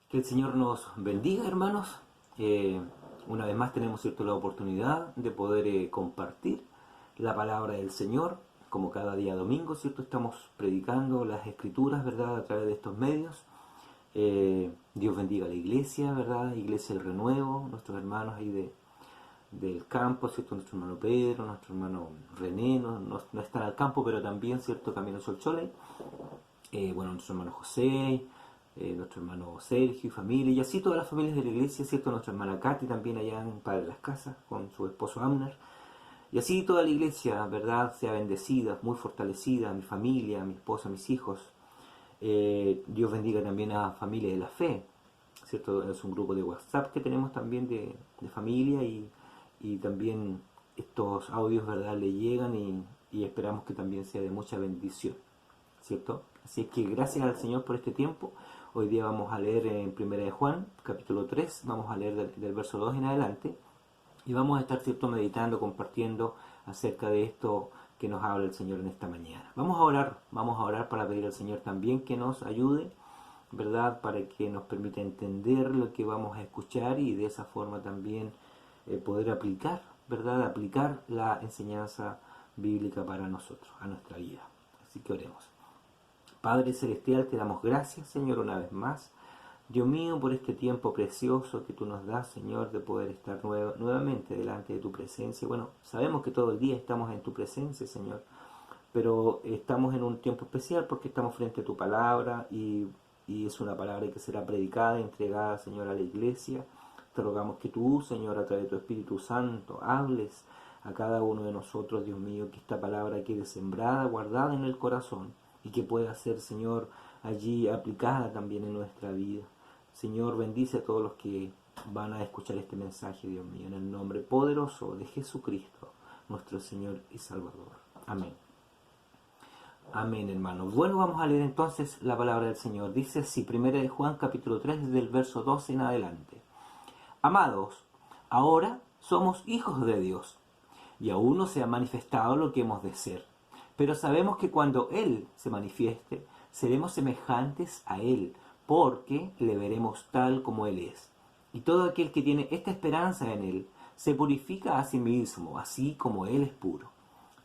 Que el Señor nos bendiga, hermanos. Una vez más tenemos, ¿cierto?, la oportunidad de poder compartir la palabra del Señor, como cada día domingo, ¿cierto? Estamos predicando las Escrituras, ¿verdad?, a través de estos medios. Dios bendiga a la iglesia, ¿verdad? Iglesia del Renuevo, nuestros hermanos ahí del campo, ¿cierto? Nuestro hermano Pedro, nuestro hermano René, no están al campo, pero también, ¿cierto?, Camino Solchole. Bueno, nuestro hermano José, nuestro hermano Sergio y familia, y así todas las familias de la iglesia, ¿cierto? Nuestra hermana Katy también allá en Padre de las Casas, con su esposo Amner, y así toda la iglesia, ¿verdad?, sea bendecida, muy fortalecida, mi familia, mi esposa, mis hijos. Dios bendiga también a Familia de la Fe, ¿cierto? Es un grupo de WhatsApp que tenemos también de familia, y también estos audios, ¿verdad?, le llegan, y esperamos que también sea de mucha bendición, ¿cierto? Así es que gracias al Señor por este tiempo. Hoy día vamos a leer en Primera de Juan, capítulo 3, vamos a leer del verso 2 en adelante, y vamos a estar, ¿cierto?, meditando, compartiendo acerca de esto que nos habla el Señor en esta mañana. Vamos a orar para pedir al Señor también que nos ayude, ¿verdad?, para que nos permita entender lo que vamos a escuchar, y de esa forma también poder aplicar, ¿verdad?, aplicar la enseñanza bíblica para nosotros, a nuestra vida. Así que oremos. Padre Celestial, te damos gracias, Señor, una vez más. Dios mío, por este tiempo precioso que tú nos das, Señor, de poder estar nuevamente delante de tu presencia. Bueno, sabemos que todo el día estamos en tu presencia, Señor, pero estamos en un tiempo especial porque estamos frente a tu palabra, y es una palabra que será predicada y entregada, Señor, a la iglesia. Te rogamos que tú, Señor, a través de tu Espíritu Santo, hables a cada uno de nosotros, Dios mío, que esta palabra quede sembrada, guardada en el corazón, y que pueda ser, Señor, allí aplicada también en nuestra vida. Señor, bendice a todos los que van a escuchar este mensaje, Dios mío, en el nombre poderoso de Jesucristo, nuestro Señor y Salvador. Amén. Amén, hermanos. Bueno, vamos a leer entonces la palabra del Señor. Dice así, Primera de Juan, capítulo 3, desde el verso 12 en adelante. Amados, ahora somos hijos de Dios, y aún no se ha manifestado lo que hemos de ser. Pero sabemos que cuando Él se manifieste, seremos semejantes a Él, porque le veremos tal como Él es. Y todo aquel que tiene esta esperanza en Él, se purifica a sí mismo, así como Él es puro.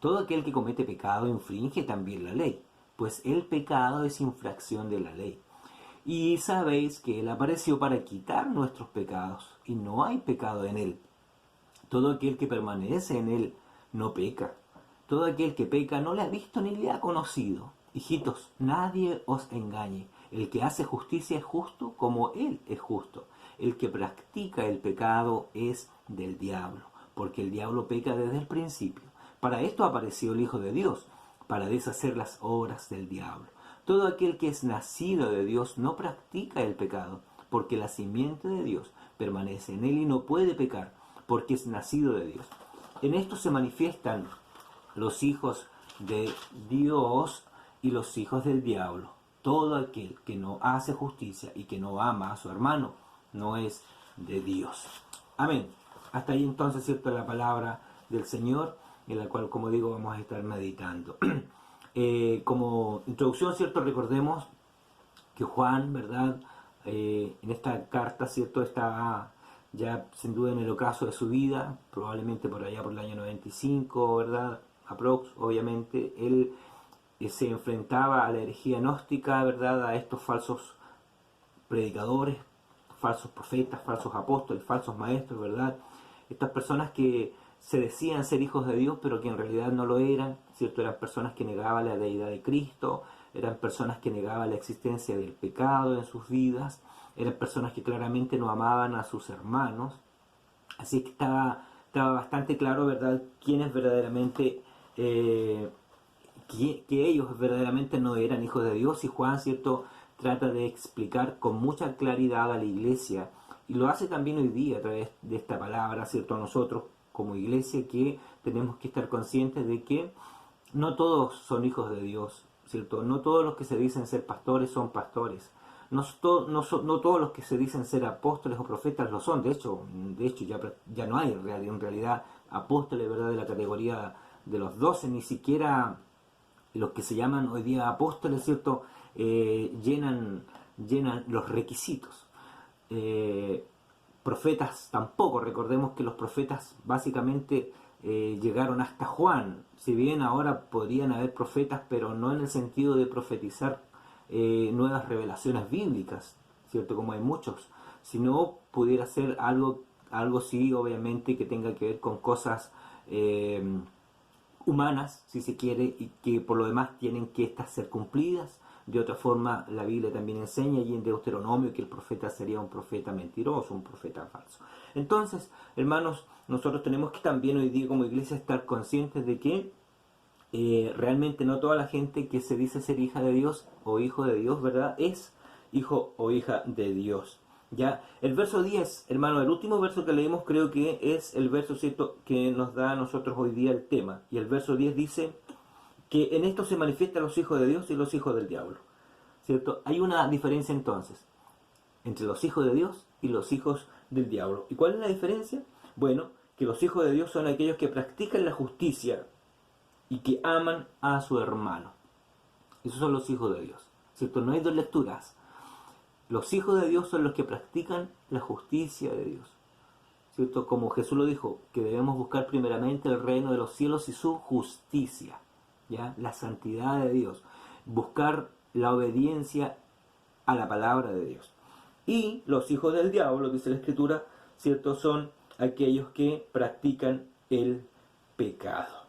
Todo aquel que comete pecado infringe también la ley, pues el pecado es infracción de la ley. Y sabéis que Él apareció para quitar nuestros pecados, y no hay pecado en Él. Todo aquel que permanece en Él no peca. Todo aquel que peca no le ha visto ni le ha conocido. Hijitos, nadie os engañe. El que hace justicia es justo como Él es justo. El que practica el pecado es del diablo, porque el diablo peca desde el principio. Para esto apareció el Hijo de Dios, para deshacer las obras del diablo. Todo aquel que es nacido de Dios no practica el pecado, porque la simiente de Dios permanece en él y no puede pecar, porque es nacido de Dios. En esto se manifiestan los hijos de Dios y los hijos del diablo. Todo aquel que no hace justicia y que no ama a su hermano no es de Dios. Amén. Hasta ahí entonces, ¿cierto?, la palabra del Señor, en la cual, como digo, vamos a estar meditando. Como introducción, ¿cierto?, recordemos que Juan, ¿verdad?, en esta carta, ¿cierto?, está ya sin duda en el ocaso de su vida, probablemente por allá por el año 95, ¿verdad?, obviamente. Él se enfrentaba a la herejía gnóstica, ¿verdad?, a estos falsos predicadores, falsos profetas, falsos apóstoles, falsos maestros, ¿verdad? Estas personas que se decían ser hijos de Dios, pero que en realidad no lo eran, ¿cierto? Eran personas que negaban la deidad de Cristo, eran personas que negaban la existencia del pecado en sus vidas, eran personas que claramente no amaban a sus hermanos. Así que estaba bastante claro, ¿verdad?, quiénes verdaderamente, que ellos verdaderamente no eran hijos de Dios. Y Juan, ¿cierto?, trata de explicar con mucha claridad a la iglesia, y lo hace también hoy día a través de esta palabra, ¿cierto?, a nosotros como iglesia, que tenemos que estar conscientes de que no todos son hijos de Dios, ¿cierto? No todos los que se dicen ser pastores son pastores. No todos los que se dicen ser apóstoles o profetas lo son. De hecho ya no hay en realidad apóstoles, ¿verdad?, de la categoría de los 12, ni siquiera los que se llaman hoy día apóstoles, ¿cierto?, llenan los requisitos. profetas tampoco. Recordemos que los profetas básicamente llegaron hasta Juan. Si bien ahora podrían haber profetas, pero no en el sentido de profetizar nuevas revelaciones bíblicas, ¿cierto? Como hay muchos, sino pudiera ser algo sí, obviamente, que tenga que ver con cosas humanas, si se quiere, y que por lo demás tienen que estas ser cumplidas. De otra forma, la Biblia también enseña y en Deuteronomio que el profeta sería un profeta mentiroso, un profeta falso. Entonces, hermanos, nosotros tenemos que también hoy día como iglesia estar conscientes de que realmente no toda la gente que se dice ser hija de Dios o hijo de Dios, ¿verdad?, es hijo o hija de Dios. Ya, el verso 10, hermano, el último verso que leímos creo que es el verso, ¿cierto?, que nos da a nosotros hoy día el tema. Y el verso 10 dice que en esto se manifiestan los hijos de Dios y los hijos del diablo, ¿cierto? Hay una diferencia entonces entre los hijos de Dios y los hijos del diablo. ¿Y cuál es la diferencia? Bueno, que los hijos de Dios son aquellos que practican la justicia y que aman a su hermano. Esos son los hijos de Dios, ¿cierto? No hay dos lecturas. Los hijos de Dios son los que practican la justicia de Dios, ¿cierto? Como Jesús lo dijo, que debemos buscar primeramente el reino de los cielos y su justicia, ¿ya? La santidad de Dios, buscar la obediencia a la palabra de Dios. Y los hijos del diablo, dice la Escritura, ¿cierto?, son aquellos que practican el pecado.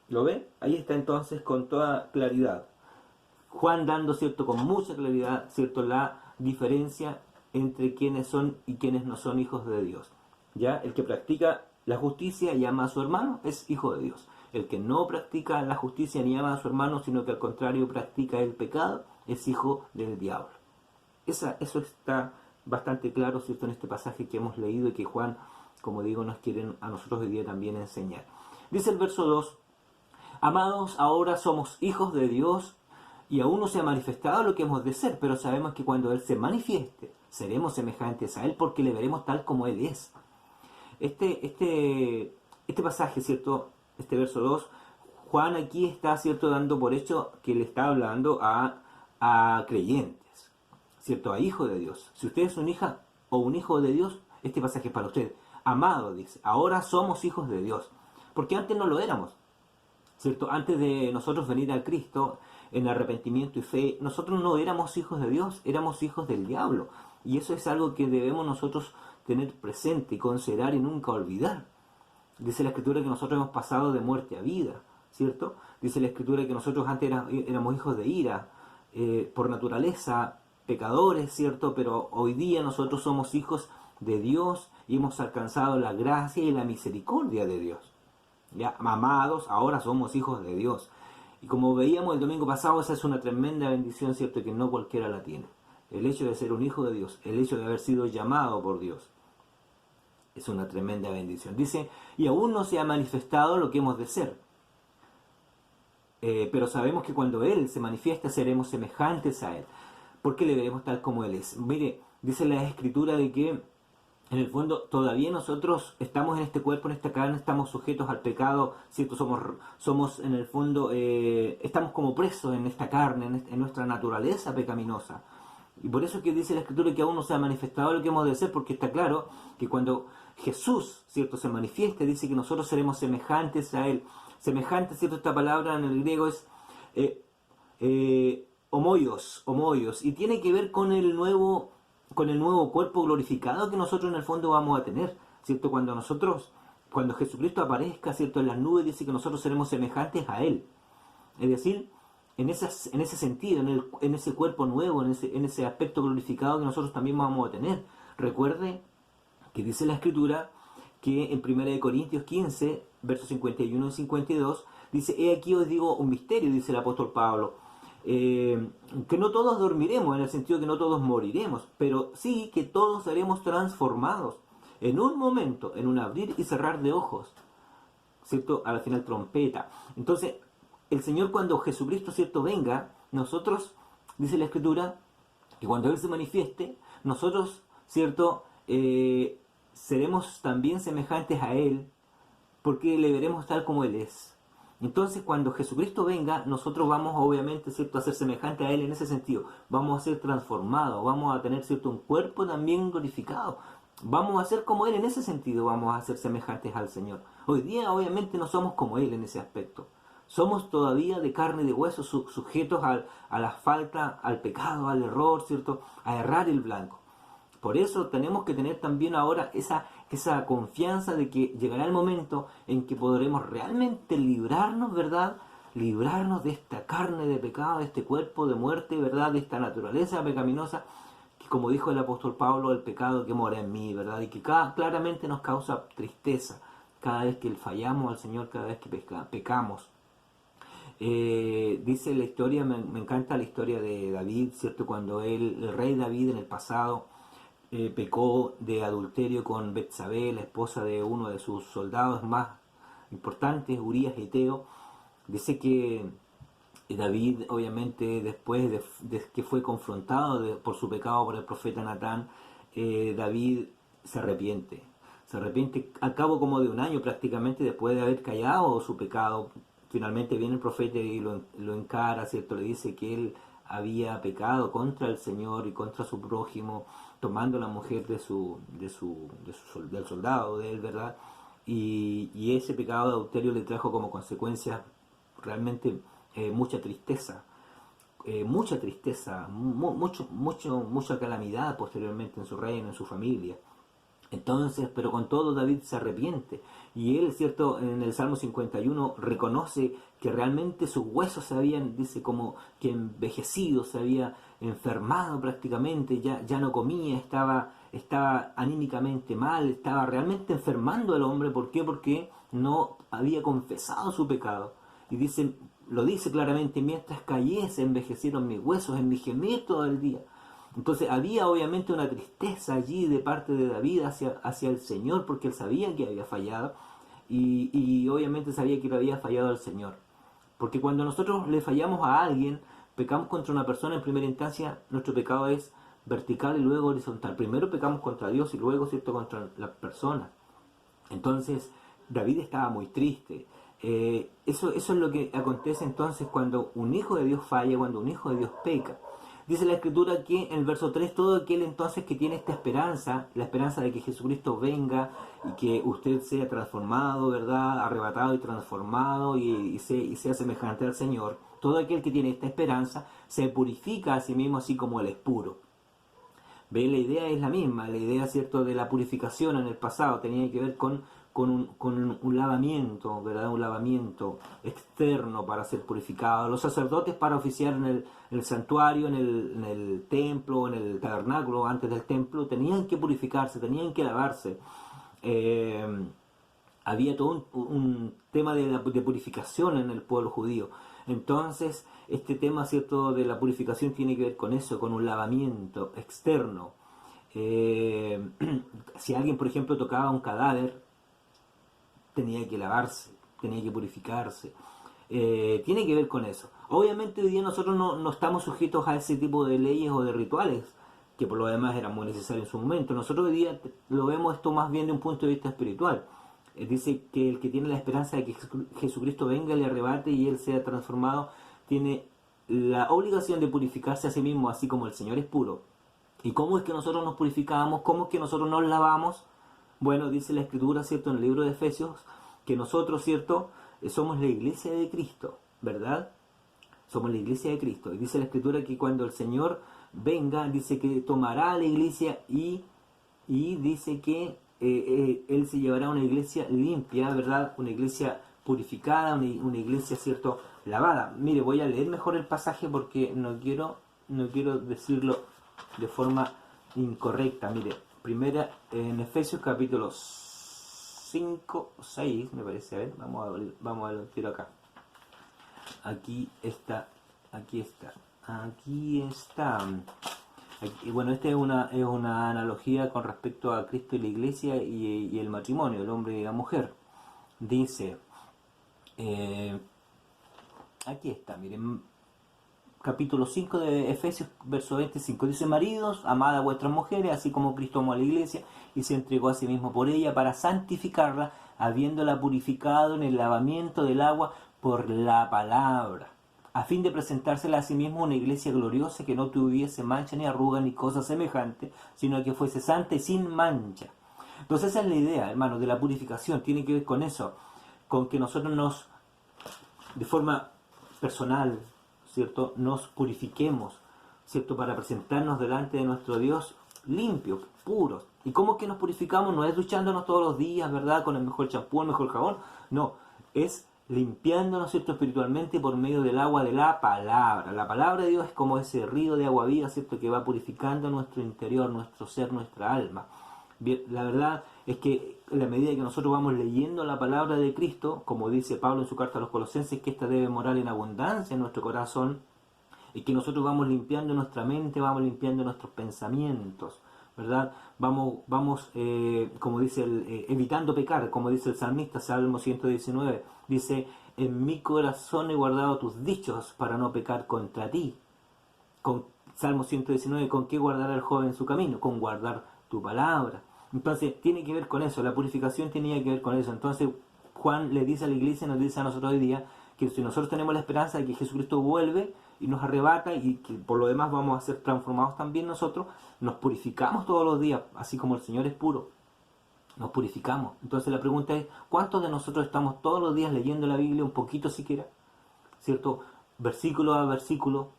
¿Lo ven? Ahí está entonces con toda claridad Juan dando, ¿cierto?, con mucha claridad, ¿cierto?, la diferencia entre quienes son y quienes no son hijos de Dios. ¿Ya? El que practica la justicia y ama a su hermano es hijo de Dios. El que no practica la justicia ni ama a su hermano, sino que al contrario practica el pecado, es hijo del diablo. Eso está bastante claro, ¿cierto?, en este pasaje que hemos leído y que Juan, como digo, nos quiere a nosotros hoy día también enseñar. Dice el verso 2, amados, ahora somos hijos de Dios y aún no se ha manifestado lo que hemos de ser, pero sabemos que cuando Él se manifieste, seremos semejantes a Él porque le veremos tal como Él es. Este pasaje, ¿cierto?, este verso 2, Juan aquí está, ¿cierto?, dando por hecho que le está hablando a creyentes, ¿cierto?, a hijos de Dios. Si usted es una hija o un hijo de Dios, este pasaje es para usted. Amado, dice, ahora somos hijos de Dios, porque antes no lo éramos, ¿cierto? Antes de nosotros venir al Cristo en arrepentimiento y fe, nosotros no éramos hijos de Dios, éramos hijos del diablo. Y eso es algo que debemos nosotros tener presente y considerar y nunca olvidar. Dice la Escritura que nosotros hemos pasado de muerte a vida, ¿cierto? Dice la Escritura que nosotros antes éramos hijos de ira, por naturaleza, pecadores, ¿cierto? Pero hoy día nosotros somos hijos de Dios y hemos alcanzado la gracia y la misericordia de Dios. Ya, amados, ahora somos hijos de Dios. Y como veíamos el domingo pasado, esa es una tremenda bendición, ¿cierto?, que no cualquiera la tiene. El hecho de ser un hijo de Dios, el hecho de haber sido llamado por Dios, es una tremenda bendición. Dice, y aún no se ha manifestado lo que hemos de ser. Pero sabemos que cuando Él se manifiesta, seremos semejantes a Él, porque le veremos tal como Él es. Mire, dice la Escritura de que en el fondo todavía nosotros estamos en este cuerpo, en esta carne, estamos sujetos al pecado, ¿cierto? Somos en el fondo, estamos como presos en esta carne, en nuestra naturaleza pecaminosa. Y por eso es que dice la Escritura que aún no se ha manifestado lo que hemos de ser, porque está claro que cuando Jesús, ¿cierto?, se manifieste, dice que nosotros seremos semejantes a Él. Semejante, ¿cierto? Esta palabra en el griego es homoios, y tiene que ver con el nuevo cuerpo glorificado que nosotros en el fondo vamos a tener, ¿cierto? Cuando Jesucristo aparezca, ¿cierto?, en las nubes, dice que nosotros seremos semejantes a Él. Es decir, en ese sentido, en ese cuerpo nuevo, en ese aspecto glorificado que nosotros también vamos a tener. Recuerde que dice la Escritura que en 1 Corintios 15, versos 51 y 52, dice, he aquí os digo un misterio, dice el apóstol Pablo, que no todos dormiremos, en el sentido que no todos moriremos, pero sí que todos seremos transformados en un momento, en un abrir y cerrar de ojos, ¿cierto? Al final trompeta. Entonces, el Señor, cuando Jesucristo, ¿cierto?, venga, nosotros, dice la Escritura, que cuando Él se manifieste, nosotros, ¿cierto?, seremos también semejantes a Él, porque le veremos tal como Él es. Entonces, cuando Jesucristo venga, nosotros vamos obviamente, ¿cierto?, a ser semejante a Él en ese sentido. Vamos a ser transformados, vamos a tener, ¿cierto?, un cuerpo también glorificado. Vamos a ser como Él en ese sentido, vamos a ser semejantes al Señor. Hoy día, obviamente, no somos como Él en ese aspecto. Somos todavía de carne y de hueso, sujetos a la falta, al pecado, al error, ¿cierto?, a errar el blanco. Por eso tenemos que tener también ahora esa confianza de que llegará el momento en que podremos realmente librarnos, ¿verdad? Librarnos de esta carne de pecado, de este cuerpo de muerte, ¿verdad? De esta naturaleza pecaminosa, que como dijo el apóstol Pablo, el pecado que mora en mí, ¿verdad? Y que claramente nos causa tristeza cada vez que fallamos al Señor, cada vez que pecamos. Dice la historia, me encanta la historia de David, ¿cierto? Cuando el rey David en el pasado pecó de adulterio con Betsabé, la esposa de uno de sus soldados más importantes, Urías Eteo. Dice que David, obviamente, después de que fue confrontado por su pecado por el profeta Natán, David se arrepiente. Se arrepiente al cabo como de un año prácticamente después de haber callado su pecado. Finalmente viene el profeta y lo encara, ¿cierto? Le dice que él había pecado contra el Señor y contra su prójimo, tomando la mujer del soldado de él, ¿verdad? Y ese pecado de adulterio le trajo como consecuencia realmente mucha tristeza, mucha calamidad posteriormente en su reino, en su familia. Entonces, pero con todo David se arrepiente. Y él, ¿cierto?, en el Salmo 51 reconoce que realmente sus huesos se habían, dice, como que envejecido, se había enfermado prácticamente, ya no comía, estaba anímicamente mal, estaba realmente enfermando al hombre. ¿Por qué? Porque no había confesado su pecado. Y dice, lo dice claramente, mientras callé se envejecieron mis huesos, en mi gemir todo el día. Entonces había obviamente una tristeza allí de parte de David hacia el Señor, porque él sabía que había fallado y obviamente sabía que le había fallado al Señor. Porque cuando nosotros le fallamos a alguien, pecamos contra una persona, en primera instancia nuestro pecado es vertical y luego horizontal. Primero pecamos contra Dios y luego, ¿cierto?, contra la persona. Entonces David estaba muy triste. Eso es lo que acontece entonces cuando un hijo de Dios falla, cuando un hijo de Dios peca. Dice la Escritura que en el verso 3, todo aquel entonces que tiene esta esperanza, la esperanza de que Jesucristo venga y que usted sea transformado, ¿verdad?, arrebatado y transformado y sea semejante al Señor, todo aquel que tiene esta esperanza se purifica a sí mismo así como Él es puro. ¿Ve? La idea es la misma, la idea, ¿cierto?, de la purificación en el pasado tenía que ver con un lavamiento, ¿verdad?, un lavamiento externo para ser purificado. Los sacerdotes para oficiar en el santuario, en el templo, en el tabernáculo, antes del templo, tenían que purificarse, tenían que lavarse. Había todo un tema de purificación en el pueblo judío. Entonces, este tema, ¿cierto?, de la purificación tiene que ver con eso, con un lavamiento externo. Si alguien, por ejemplo, tocaba un cadáver, tenía que lavarse, tenía que purificarse. Tiene que ver con eso. Obviamente hoy día nosotros no estamos sujetos a ese tipo de leyes o de rituales, que por lo demás eran muy necesarios en su momento. Nosotros hoy día lo vemos esto más bien de un punto de vista espiritual. Dice que el que tiene la esperanza de que Jesucristo venga, le arrebate y él sea transformado, tiene la obligación de purificarse a sí mismo, así como el Señor es puro. ¿Y cómo es que nosotros nos purificamos? ¿Cómo es que nosotros nos lavamos? Bueno, dice la Escritura, ¿cierto?, en el libro de Efesios, que nosotros, ¿cierto?, somos la iglesia de Cristo, ¿verdad? Somos la iglesia de Cristo. Y dice la Escritura que cuando el Señor venga, dice que tomará a la iglesia y dice que Él se llevará a una iglesia limpia, ¿verdad? Una iglesia purificada, una iglesia, ¿cierto?, lavada. Mire, voy a leer mejor el pasaje porque no quiero decirlo de forma incorrecta. Mire, primera en Efesios capítulo 5, 6, me parece. A ver, vamos a ver el tiro acá. Aquí está. Bueno, esta es una analogía con respecto a Cristo y la iglesia y el matrimonio, el hombre y la mujer. Dice, aquí está, miren, capítulo 5 de Efesios, verso 25. Dice, maridos, amad a vuestras mujeres, así como Cristo amó a la iglesia y se entregó a sí mismo por ella para santificarla, habiéndola purificado en el lavamiento del agua por la palabra, a fin de presentársela a sí mismo una iglesia gloriosa que no tuviese mancha ni arruga ni cosa semejante, sino que fuese santa y sin mancha. Entonces esa es la idea, hermanos, de la purificación. Tiene que ver con eso, con que nosotros nos, de forma personal, ¿cierto?, nos purifiquemos, ¿cierto?, para presentarnos delante de nuestro Dios limpios, puros. ¿Y cómo es que nos purificamos? No es duchándonos todos los días, ¿verdad?, con el mejor champú, el mejor jabón. No, es limpiándonos, ¿cierto?, espiritualmente por medio del agua de la palabra. La palabra de Dios es como ese río de agua viva, ¿cierto?, que va purificando nuestro interior, nuestro ser, nuestra alma. Bien, la verdad es que en la medida que nosotros vamos leyendo la palabra de Cristo, como dice Pablo en su carta a los Colosenses, que ésta debe morar en abundancia en nuestro corazón, y que nosotros vamos limpiando nuestra mente, vamos limpiando nuestros pensamientos, ¿verdad? Vamos como dice, evitando pecar, como dice el salmista, Salmo 119, dice, en mi corazón he guardado tus dichos para no pecar contra ti. Con Salmo 119, ¿con qué guardará el joven su camino? Con guardar tu palabra. Entonces, tiene que ver con eso, la purificación tenía que ver con eso. Entonces, Juan le dice a la iglesia, nos dice a nosotros hoy día, que si nosotros tenemos la esperanza de que Jesucristo vuelve y nos arrebata y que por lo demás vamos a ser transformados también nosotros, nos purificamos todos los días, así como el Señor es puro, nos purificamos. Entonces la pregunta es, ¿cuántos de nosotros estamos todos los días leyendo la Biblia un poquito siquiera? ¿Cierto? Versículo a versículo,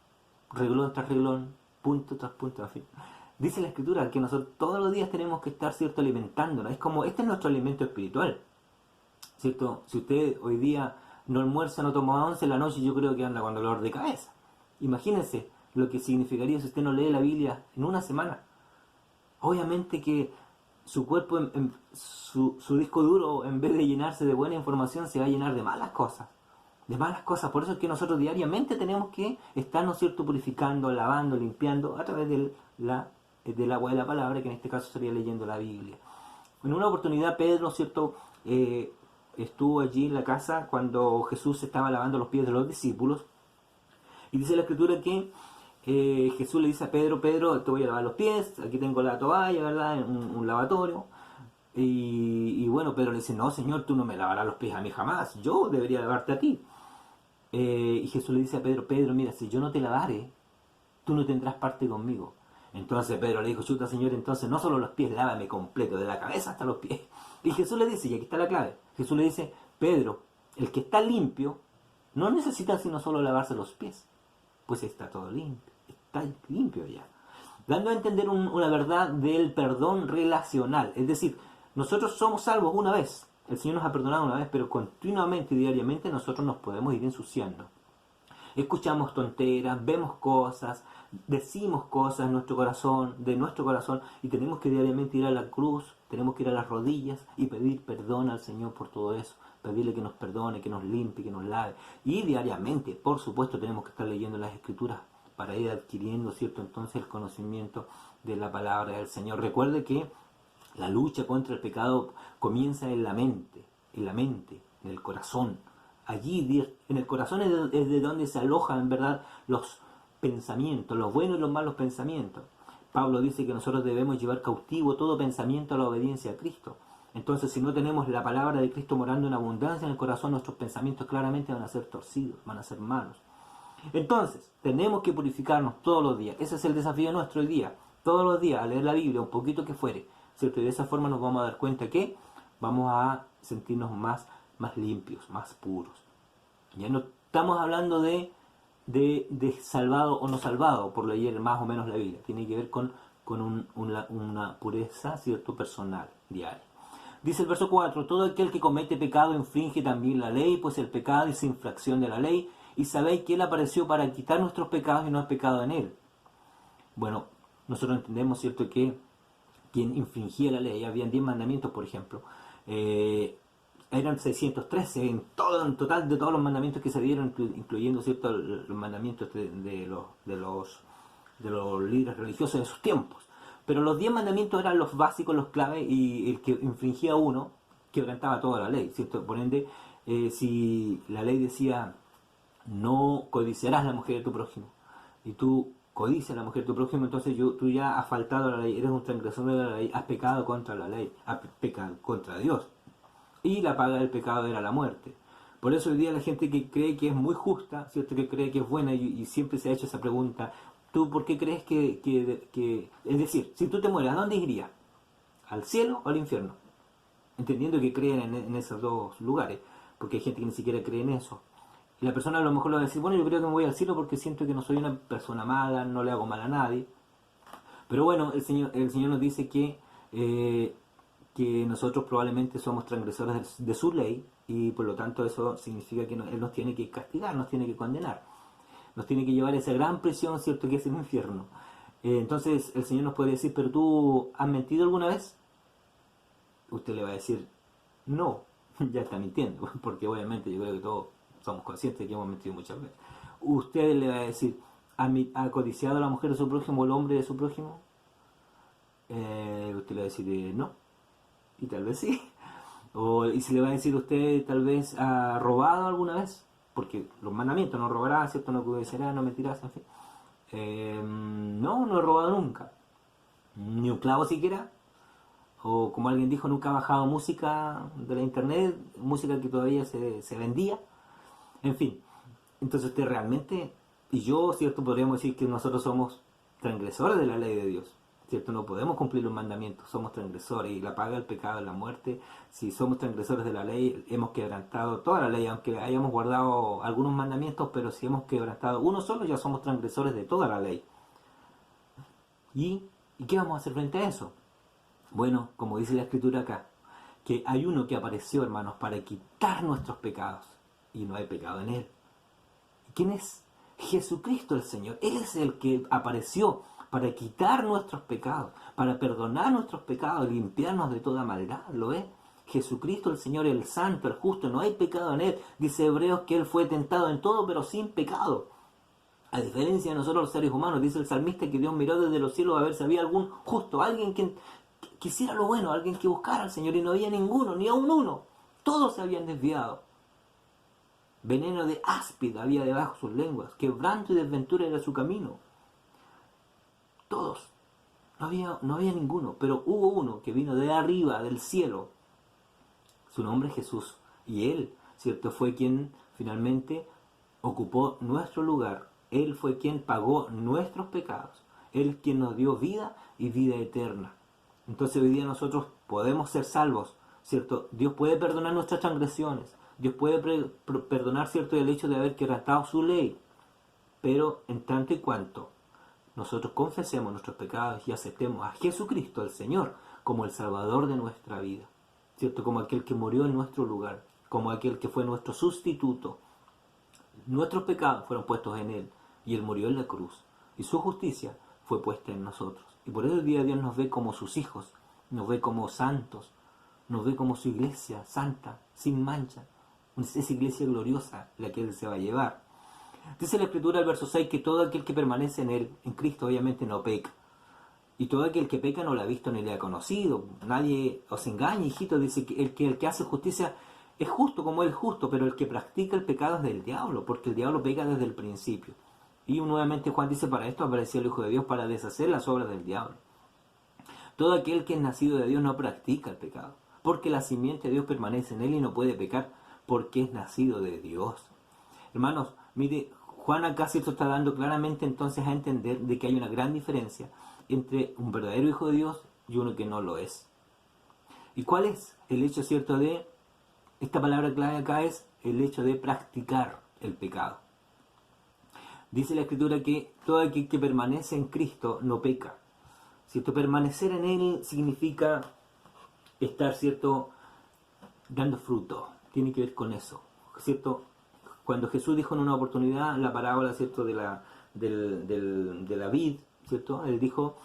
reglón tras reglón, punto tras punto, en fin. Dice la Escritura que nosotros todos los días tenemos que estar, ¿cierto?, alimentándonos. Es como, este es nuestro alimento espiritual, ¿cierto? Si usted hoy día no almuerza, no toma once, en la noche yo creo que anda con dolor de cabeza. Imagínense lo que significaría si usted no lee la Biblia en una semana. Obviamente que su cuerpo, su disco duro, en vez de llenarse de buena información, se va a llenar de malas cosas. De malas cosas. Por eso es que nosotros diariamente tenemos que estarnos, ¿cierto?, purificando, lavando, limpiando a través del agua de la palabra, que en este caso sería leyendo la Biblia. En una oportunidad Pedro, ¿cierto?, estuvo allí en la casa cuando Jesús estaba lavando los pies de los discípulos. Y dice la Escritura que Jesús le dice a Pedro, Pedro, te voy a lavar los pies, aquí tengo la toalla, ¿verdad?, un lavatorio. Y bueno, Pedro le dice, no, Señor, tú no me lavarás los pies a mí jamás, yo debería lavarte a ti. Y Jesús le dice a Pedro, Pedro, mira, si yo no te lavare, tú no tendrás parte conmigo. Entonces Pedro le dijo, chuta, Señor, entonces no solo los pies, lávame completo, de la cabeza hasta los pies. Y Jesús le dice, y aquí está la clave, Jesús le dice, Pedro, el que está limpio, no necesita sino solo lavarse los pies, pues está todo limpio, está limpio ya. Dando a entender una verdad del perdón relacional, es decir, nosotros somos salvos una vez, el Señor nos ha perdonado una vez, pero continuamente y diariamente nosotros nos podemos ir ensuciando. Escuchamos tonteras, vemos cosas, decimos cosas en nuestro corazón, de nuestro corazón, y tenemos que diariamente ir a la cruz, tenemos que ir a las rodillas y pedir perdón al Señor por todo eso, pedirle que nos perdone, que nos limpie, que nos lave. Y diariamente, por supuesto, tenemos que estar leyendo las Escrituras para ir adquiriendo, ¿cierto?, entonces el conocimiento de la palabra del Señor. Recuerde que la lucha contra el pecado comienza en la mente, en el corazón. Allí, en el corazón es de donde se alojan, en verdad, los pensamientos, los buenos y los malos pensamientos. Pablo dice que nosotros debemos llevar cautivo todo pensamiento a la obediencia a Cristo. Entonces, si no tenemos la palabra de Cristo morando en abundancia en el corazón, nuestros pensamientos claramente van a ser torcidos, van a ser malos. Entonces, tenemos que purificarnos todos los días. Ese es el desafío nuestro hoy día. Todos los días, a leer la Biblia, un poquito que fuere, ¿cierto? Y de esa forma nos vamos a dar cuenta que vamos a sentirnos más limpios, más puros. Ya no estamos hablando de salvado o no salvado por leer más o menos la Biblia. Tiene que ver con una pureza, ¿cierto?, personal, diaria. Dice el verso 4, todo aquel que comete pecado infringe también la ley, pues el pecado es infracción de la ley, y sabéis que Él apareció para quitar nuestros pecados y no es pecado en Él. Bueno, nosotros entendemos, ¿cierto?, que quien infringía la ley, habían 10 mandamientos, por ejemplo, eran 613 en total de todos los mandamientos que se dieron, incluyendo, ¿cierto?, los mandamientos de los líderes religiosos de sus tiempos. Pero los 10 mandamientos eran los básicos, los claves, y el que infringía uno quebrantaba toda la ley, ¿cierto? Por ende, si la ley decía no codiciarás la mujer de tu prójimo, y tú codicias a la mujer de tu prójimo, entonces tú ya has faltado a la ley, eres un transgresor de la ley, has pecado contra la ley, has pecado contra Dios. Y la paga del pecado era la muerte. Por eso hoy día la gente que cree que es muy justa, ¿cierto? Que cree que es buena y siempre se ha hecho esa pregunta, ¿tú por qué crees que... Es decir, si tú te mueres, ¿a dónde irías? ¿Al cielo o al infierno? Entendiendo que creen en esos dos lugares, porque hay gente que ni siquiera cree en eso. Y la persona a lo mejor le va a decir, bueno, yo creo que me voy al cielo porque siento que no soy una persona mala, no le hago mal a nadie. Pero bueno, el Señor nos dice que nosotros probablemente somos transgresores de su ley y por lo tanto eso significa que Él nos tiene que castigar, nos tiene que condenar, nos tiene que llevar a esa gran prisión, ¿cierto? Que es el infierno. Entonces el Señor nos puede decir, ¿pero tú has mentido alguna vez? Usted le va a decir, no, ya está mintiendo, porque obviamente yo creo que todos somos conscientes de que hemos mentido muchas veces. Usted le va a decir, ¿ha codiciado a la mujer de su prójimo o el hombre de su prójimo? Usted le va a decir, no, y tal vez sí. Y si le va a decir, usted tal vez ha robado alguna vez, porque los mandamientos, no robarás, ¿cierto? No codiciarás, no mentirás, en fin. No he robado nunca, ni un clavo siquiera. O como alguien dijo, nunca ha bajado música de la internet, música que todavía se vendía. En fin, entonces usted realmente, y yo, ¿cierto? Podríamos decir que nosotros somos transgresores de la ley de Dios, ¿cierto? No podemos cumplir los mandamientos, somos transgresores y la paga del pecado es la muerte. Si somos transgresores de la ley, hemos quebrantado toda la ley, aunque hayamos guardado algunos mandamientos, pero si hemos quebrantado uno solo, ya somos transgresores de toda la ley. ¿Y qué vamos a hacer frente a eso? Bueno, como dice la Escritura acá, que hay uno que apareció, hermanos, para quitar nuestros pecados, y no hay pecado en él. ¿Quién es? Jesucristo el Señor. Él es el que apareció para quitar nuestros pecados, para perdonar nuestros pecados, limpiarnos de toda maldad, ¿lo es? Jesucristo el Señor, el Santo, el Justo, no hay pecado en Él. Dice Hebreos que Él fue tentado en todo, pero sin pecado. A diferencia de nosotros los seres humanos, dice el salmista que Dios miró desde los cielos a ver si había algún justo, alguien que quisiera lo bueno, alguien que buscara al Señor, y no había ninguno, ni aun uno. Todos se habían desviado. Veneno de áspid había debajo sus lenguas, quebranto y desventura era su camino. Todos. No había ninguno, pero hubo uno que vino de arriba, del cielo. Su nombre es Jesús. Y Él, ¿cierto? Fue quien finalmente ocupó nuestro lugar. Él fue quien pagó nuestros pecados. Él es quien nos dio vida y vida eterna. Entonces hoy día nosotros podemos ser salvos, ¿cierto? Dios puede perdonar nuestras transgresiones. Dios puede perdonar, ¿cierto?, el hecho de haber quebrantado su ley. Pero en tanto y cuanto nosotros confesemos nuestros pecados y aceptemos a Jesucristo, el Señor, como el Salvador de nuestra vida, ¿cierto? Como aquel que murió en nuestro lugar, como aquel que fue nuestro sustituto. Nuestros pecados fueron puestos en Él y Él murió en la cruz. Y su justicia fue puesta en nosotros. Y por eso el día de Dios nos ve como sus hijos, nos ve como santos, nos ve como su iglesia santa, sin mancha. Esa iglesia gloriosa la que Él se va a llevar. Dice la Escritura, el verso 6, que todo aquel que permanece en Él, en Cristo, obviamente no peca. Y todo aquel que peca no lo ha visto ni le ha conocido. Nadie os engañe, hijito. Dice que el que hace justicia es justo como Él es justo, pero el que practica el pecado es del diablo, porque el diablo peca desde el principio. Y nuevamente Juan dice, para esto apareció el Hijo de Dios, para deshacer las obras del diablo. Todo aquel que es nacido de Dios no practica el pecado, porque la simiente de Dios permanece en él y no puede pecar, porque es nacido de Dios. Hermanos, mire, Juan acá cierto está dando claramente entonces a entender de que hay una gran diferencia entre un verdadero Hijo de Dios y uno que no lo es. ¿Y cuál es el hecho cierto de, esta palabra clave acá es el hecho de practicar el pecado? Dice la Escritura que todo aquel que permanece en Cristo no peca. ¿Cierto? Permanecer en Él significa estar, ¿cierto?, dando fruto. Tiene que ver con eso, ¿cierto? Cuando Jesús dijo en una oportunidad la parábola, ¿cierto?, de la vid, ¿cierto? Él dijo,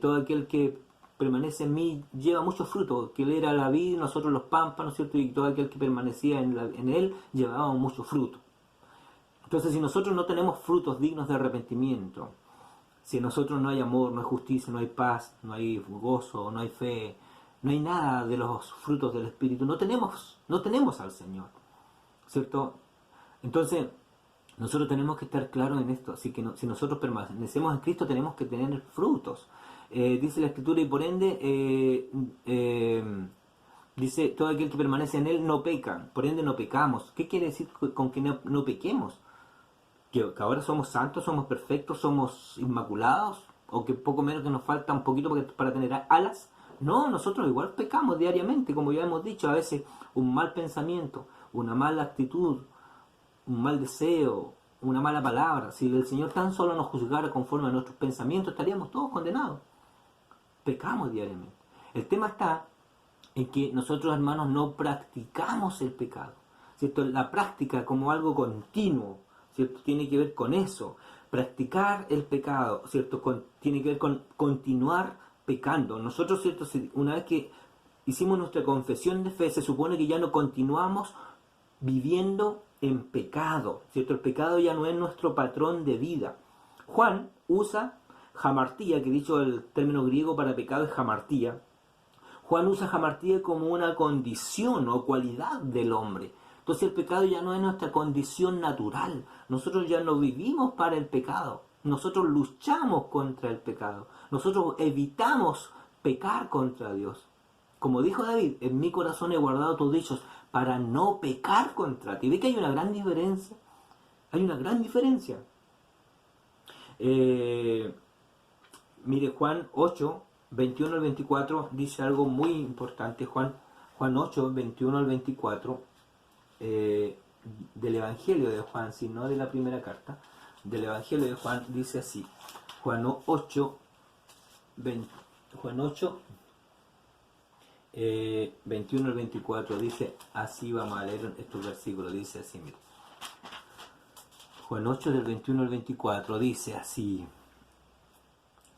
todo aquel que permanece en mí lleva mucho fruto, que Él era la vid, nosotros los pámpanos, ¿cierto? Y todo aquel que permanecía en Él llevaba mucho fruto. Entonces, si nosotros no tenemos frutos dignos de arrepentimiento, si en nosotros no hay amor, no hay justicia, no hay paz, no hay gozo, no hay fe, no hay nada de los frutos del Espíritu, no tenemos al Señor, ¿cierto? Entonces, nosotros tenemos que estar claros en esto. Así que si nosotros permanecemos en Cristo, tenemos que tener frutos. Dice la Escritura, y por ende, Dice, todo aquel que permanece en Él no peca, por ende no pecamos. ¿Qué quiere decir con que no pequemos? ¿Que ahora somos santos, somos perfectos, somos inmaculados? ¿O que poco menos que nos falta un poquito para tener alas? No, nosotros igual pecamos diariamente, como ya hemos dicho, a veces un mal pensamiento, una mala actitud, un mal deseo, una mala palabra. Si el Señor tan solo nos juzgara conforme a nuestros pensamientos, estaríamos todos condenados. Pecamos diariamente. El tema está en que nosotros, hermanos, no practicamos el pecado, ¿cierto? La práctica como algo continuo, ¿cierto? Tiene que ver con eso. Practicar el pecado, ¿cierto? Tiene que ver con continuar pecando. Nosotros, ¿cierto? Una vez que hicimos nuestra confesión de fe, se supone que ya no continuamos viviendo en pecado, ¿cierto? El pecado ya no es nuestro patrón de vida. Juan usa hamartía, que dicho el término griego para pecado es hamartía. Juan usa hamartía como una condición o cualidad del hombre. Entonces el pecado ya no es nuestra condición natural. Nosotros ya no vivimos para el pecado. Nosotros luchamos contra el pecado. Nosotros evitamos pecar contra Dios. Como dijo David, en mi corazón he guardado tus dichos para no pecar contra ti. ¿Ve que hay una gran diferencia? Hay una gran diferencia. Mire, Juan 8, 21 al 24 dice algo muy importante. Juan 8, 21 al 24 del Evangelio de Juan, si no de la primera carta, del Evangelio de Juan, dice así. Juan 8, 21 al 24 dice así. Vamos a leer estos versículos. Dice así, mire. Juan 8 del 21 al 24 dice así.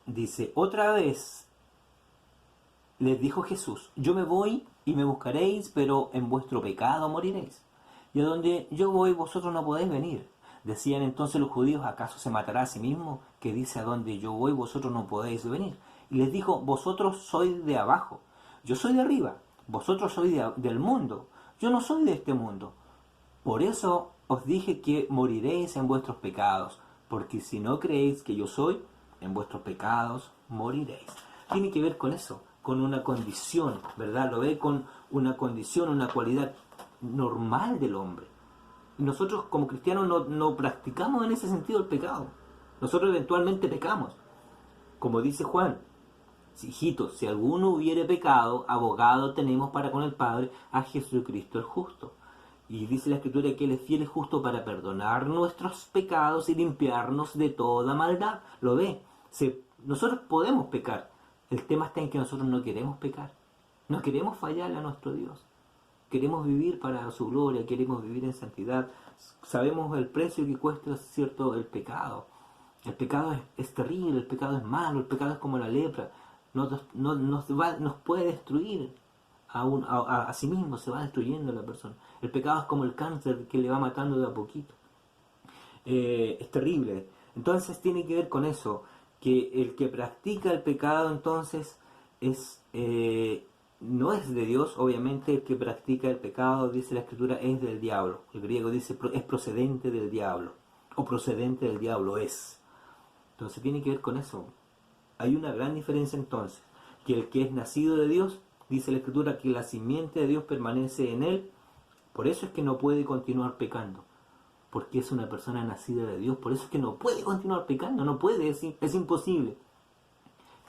Dice, otra vez les dijo Jesús, yo me voy y me buscaréis, pero en vuestro pecado moriréis. Y a donde yo voy vosotros no podéis venir. Decían entonces los judíos, ¿acaso se matará a sí mismo? Que dice, a donde yo voy vosotros no podéis venir. Y les dijo, vosotros sois de abajo, yo soy de arriba, vosotros sois del mundo, yo no soy de este mundo. Por eso os dije que moriréis en vuestros pecados, porque si no creéis que yo soy, en vuestros pecados moriréis. Tiene que ver con eso, con una condición, ¿verdad? Lo ve con una condición, una cualidad normal del hombre. Y nosotros como cristianos no practicamos en ese sentido el pecado. Nosotros eventualmente pecamos. Como dice Juan, hijitos, si alguno hubiere pecado, abogado tenemos para con el Padre a Jesucristo el justo. Y dice la Escritura que Él es fiel y justo para perdonar nuestros pecados y limpiarnos de toda maldad. ¿Lo ve? Nosotros podemos pecar. El tema está en que nosotros no queremos pecar. No queremos fallarle a nuestro Dios. Queremos vivir para su gloria, queremos vivir en santidad. Sabemos el precio que cuesta, ¿cierto?, el pecado. El pecado es terrible, el pecado es malo, el pecado es como la lepra. Nos puede destruir a sí mismo, se va destruyendo la persona. El pecado es como el cáncer que le va matando de a poquito. Es terrible. Entonces tiene que ver con eso, que el que practica el pecado entonces no es de Dios. Obviamente el que practica el pecado, dice la Escritura, es del diablo. El griego dice es procedente del diablo, o procedente del diablo es. Entonces tiene que ver con eso. Hay una gran diferencia entonces, que el que es nacido de Dios, dice la Escritura, que la simiente de Dios permanece en él. Por eso es que no puede continuar pecando, porque es una persona nacida de Dios. Por eso es que no puede continuar pecando, no puede, es imposible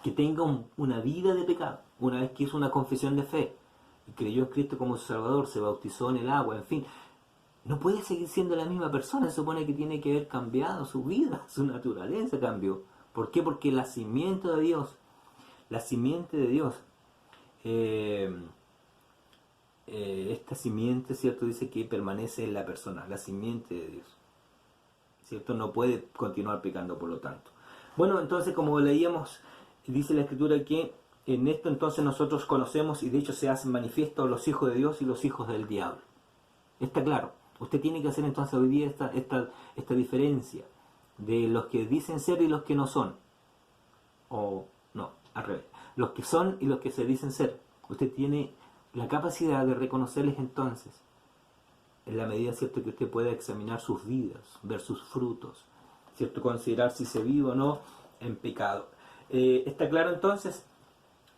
que tenga una vida de pecado. Una vez que hizo una confesión de fe y creyó en Cristo como su Salvador, se bautizó en el agua, en fin, no puede seguir siendo la misma persona. Se supone que tiene que haber cambiado su vida, su naturaleza cambió. ¿Por qué? Porque la simiente de Dios, esta simiente, ¿cierto?, dice que permanece en la persona, la simiente de Dios, ¿cierto? No puede continuar pecando, por lo tanto. Bueno, entonces, como leíamos, dice la Escritura que en esto entonces nosotros conocemos y de hecho se hacen manifiestos los hijos de Dios y los hijos del diablo. Está claro. Usted tiene que hacer entonces hoy día esta diferencia de los que dicen ser y los que no son. O no, al revés. Los que son y los que se dicen ser. Usted tiene la capacidad de reconocerles entonces, en la medida, ¿cierto?, que usted pueda examinar sus vidas, ver sus frutos, ¿cierto?, considerar si se vive o no en pecado. Está claro entonces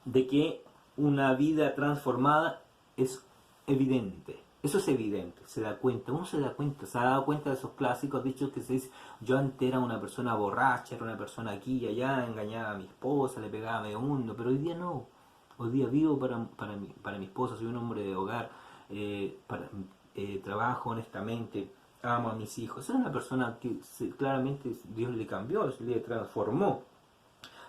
de que una vida transformada es evidente. Eso es evidente, se da cuenta, uno se da cuenta, se ha dado cuenta de esos clásicos dichos que se dice, yo antes era una persona borracha, era una persona aquí y allá, engañaba a mi esposa, le pegaba a medio mundo, pero hoy día no, hoy día vivo para mi esposa, soy un hombre de hogar, trabajo honestamente, amo a mis hijos. Esa es una persona que claramente Dios le cambió, le transformó,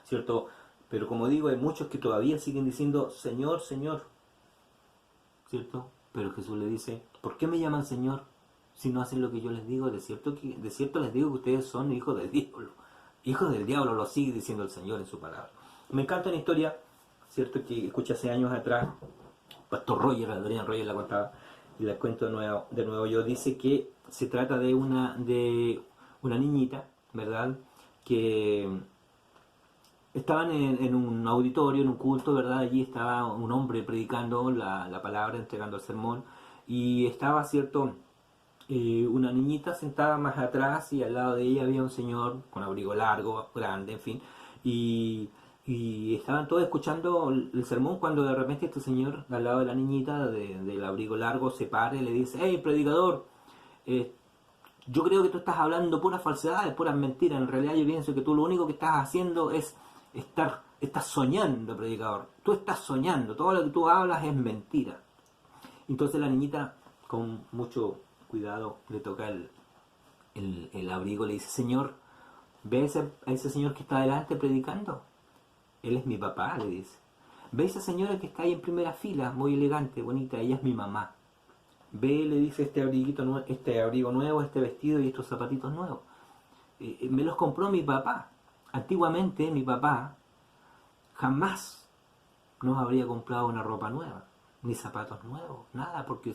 ¿cierto? Pero como digo, hay muchos que todavía siguen diciendo, Señor, Señor, ¿cierto? Pero Jesús le dice, ¿por qué me llaman Señor si no hacen lo que yo les digo? De cierto les digo que ustedes son hijos del diablo. Hijos del diablo, lo sigue diciendo el Señor en su palabra. Me encanta una historia, ¿cierto? Que escuché hace años atrás, Pastor Roger, Adrián Roger la contaba, y la cuento de nuevo yo. Dice que se trata de una niñita, ¿verdad? Que estaban en un auditorio, en un culto, ¿verdad? Allí estaba un hombre predicando la palabra, entregando el sermón, y estaba, ¿cierto? Una niñita sentada más atrás y al lado de ella había un señor con abrigo largo, grande, en fin, y estaban todos escuchando el sermón cuando de repente este señor al lado de la niñita del abrigo largo se para y le dice, hey, predicador, eh, yo creo que tú estás hablando puras falsedades, puras mentiras. En realidad yo pienso que tú lo único que estás haciendo es estás soñando, predicador. Tú estás soñando, todo lo que tú hablas es mentira. Entonces la niñita, con mucho cuidado, le toca el abrigo, le dice, Señor, ¿ve a ese señor que está adelante predicando? Él es mi papá, le dice. ¿Ve a esa señora que está ahí en primera fila, muy elegante, bonita? Ella es mi mamá. Ve, le dice, este abrigo nuevo, este vestido y estos zapatitos nuevos. Me los compró mi papá. Antiguamente mi papá jamás nos habría comprado una ropa nueva, ni zapatos nuevos, nada, porque